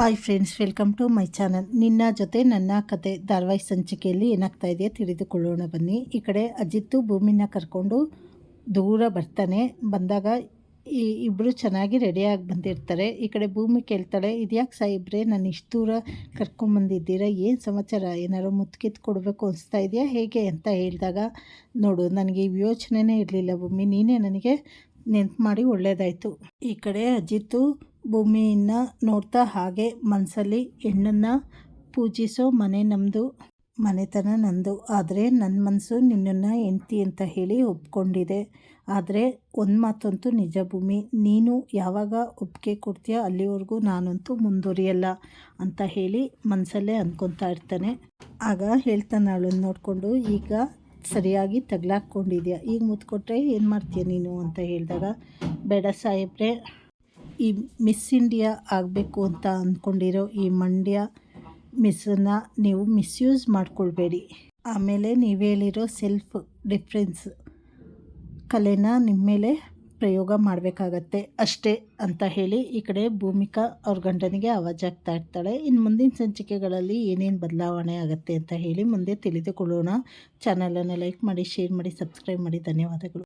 Hi friends, welcome to my channel. ನಿನ್ನ ಜೊತೆ ನನ್ನ ಕತೆ ಧಾರಾವಾಹಿ ಸಂಚಿಕೆಯಲ್ಲಿ ಏನಾಗ್ತಾ ಇದೆಯಾ ತಿಳಿದುಕೊಳ್ಳೋಣ ಬನ್ನಿ. ಈ ಕಡೆ ಅಜಿತ್ತು ಭೂಮಿನ ಕರ್ಕೊಂಡು ದೂರ ಬರ್ತಾನೆ. ಬಂದಾಗ ಇಬ್ಬರು ಚೆನ್ನಾಗಿ ರೆಡಿಯಾಗಿ ಬಂದಿರ್ತಾರೆ. ಈ ಕಡೆ ಭೂಮಿ ಕೇಳ್ತಾಳೆ, ಇದ್ಯಾಕೆ ಸಾಯಿಬ್ರೆ ನಾನು ಇಷ್ಟು ದೂರ ಕರ್ಕೊಂಬಂದಿದ್ದೀರಾ, ಏನು ಸಮಾಚಾರ, ಏನಾರು ಮುತ್ಕಿತ್ತು ಕೊಡಬೇಕು ಅನಿಸ್ತಾ ಇದೆಯಾ ಹೇಗೆ ಅಂತ ಹೇಳಿದಾಗ, ನೋಡು ನನಗೆ ಈ ಯೋಚನೆನೇ ಇರಲಿಲ್ಲ ಭೂಮಿ, ನೀನೇ ನನಗೆ ನೆನ್ಪು ಮಾಡಿ ಒಳ್ಳೆಯದಾಯಿತು. ಈ ಕಡೆ ಅಜಿತ್ತು ಭೂಮಿಯನ್ನು ನೋಡ್ತಾ ಹಾಗೆ ಮನಸ್ಸಲ್ಲಿ ಹೆಣ್ಣನ್ನು ಪೂಜಿಸೋ ಮನೆ ನಮ್ಮದು, ಮನೆತನ ನಂದು, ಆದರೆ ನನ್ನ ಮನಸ್ಸು ನಿನ್ನನ್ನು ಹೆಂಡ್ತಿ ಅಂತ ಹೇಳಿ ಒಪ್ಕೊಂಡಿದೆ. ಆದರೆ ಒಂದು ಮಾತಂತೂ ನಿಜ ಭೂಮಿ, ನೀನು ಯಾವಾಗ ಒಪ್ಪಿಗೆ ಕೊಡ್ತೀಯ ಅಲ್ಲಿವರೆಗೂ ನಾನಂತೂ ಮುಂದುವರಿಯಲ್ಲ ಅಂತ ಹೇಳಿ ಮನಸ್ಸಲ್ಲೇ ಅಂದ್ಕೊತಾ ಇರ್ತಾನೆ. ಆಗ ಹೇಳ್ತಾನೆ ಅವಳನ್ನು ನೋಡಿಕೊಂಡು, ಈಗ ಸರಿಯಾಗಿ ತಗ್ಲಾಕೊಂಡಿದ್ಯಾ, ಈಗ ಮುತ್ಕೊಟ್ರೆ ಏನು ಮಾಡ್ತೀಯ ನೀನು ಅಂತ ಹೇಳಿದಾಗ, ಬೇಡ ಸಾಹೇಬ್ರೆ, ಈ ಮಿಸ್ ಇಂಡಿಯಾ ಆಗಬೇಕು ಅಂತ ಅಂದ್ಕೊಂಡಿರೋ ಈ ಮಂಡ್ಯ ಮಿಸ್ಸನ್ನು ನೀವು ಮಿಸ್ಯೂಸ್ ಮಾಡ್ಕೊಳ್ಬೇಡಿ. ಆಮೇಲೆ ನೀವು ಹೇಳಿರೋ ಸೆಲ್ಫ್ ಡಿಫ್ರೆನ್ಸ್ ಕಲೆನ ನಿಮ್ಮ ಮೇಲೆ ಪ್ರಯೋಗ ಮಾಡಬೇಕಾಗತ್ತೆ ಅಷ್ಟೇ ಅಂತ ಹೇಳಿ ಈ ಕಡೆ ಭೂಮಿಕಾ ಅವ್ರ ಗಂಡನಿಗೆ ಆವಾಜಾಗ್ತಾ ಇರ್ತಾಳೆ. ಇನ್ನು ಮುಂದಿನ ಸಂಚಿಕೆಗಳಲ್ಲಿ ಏನೇನು ಬದಲಾವಣೆ ಆಗುತ್ತೆ ಅಂತ ಹೇಳಿ ಮುಂದೆ ತಿಳಿದುಕೊಳ್ಳೋಣ. ಚಾನಲನ್ನು ಲೈಕ್ ಮಾಡಿ, ಶೇರ್ ಮಾಡಿ, ಸಬ್ಸ್ಕ್ರೈಬ್ ಮಾಡಿ. ಧನ್ಯವಾದಗಳು.